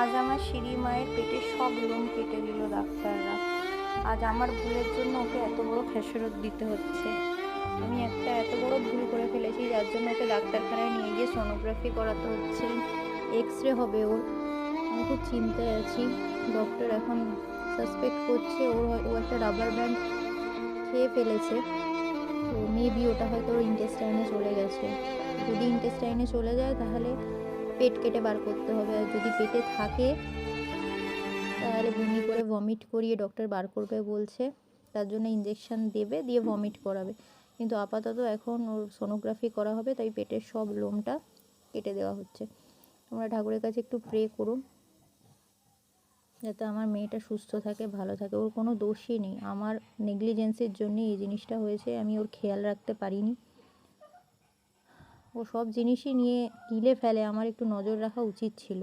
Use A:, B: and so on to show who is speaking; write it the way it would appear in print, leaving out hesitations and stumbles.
A: আজ আমার সিঁড়ি মায়ের পেটের সব লোম কেটে দিল ডাক্তাররা। আজ আমার ভুলের জন্য ওকে এত বড় খেসারত দিতে হচ্ছে। আমি একটা এত বড় ভুল করে ফেলেছি, যার জন্য ওকে ডাক্তারখানায় নিয়ে গিয়ে সোনোগ্রাফি করাতে হচ্ছে, এক্স-রে হবে ওর। আমি খুব চিন্তায় আছি। ডক্টর এখন সাসপেক্ট করছে ও একটা রাবার ব্যান্ড খেয়ে ফেলেছে, তো মেবি ওটা হয়তো ওর ইন্টেস্টাইনে চলে গেছে। যদি ইন্টেস্টাইনে চলে যায় তাহলে পেট কেটে বার করতে হবে, আর যদি পেটে থাকে তাহলে বমি করে ভমিট করিয়ে ডক্টর বার করবে বলছে। তার জন্য ইঞ্জেকশন দেবে, দিয়ে ভমিট করাবে। কিন্তু আপাতত এখন ওর সোনোগ্রাফি করা হবে, তাই পেটের সব লোমটা কেটে দেওয়া হচ্ছে। তোমরা ঠাকুরের কাছে একটু প্রে করো যাতে আমার মেয়েটা সুস্থ থাকে, ভালো থাকে। ওর কোনো দোষই নেই, আমার নেগলিজেন্সের জন্যই এই জিনিসটা হয়েছে। আমি ওর খেয়াল রাখতে পারিনি। ও সব জিনিসই নিয়ে গিলে ফেলে, আমার একটু নজর রাখা উচিত ছিল।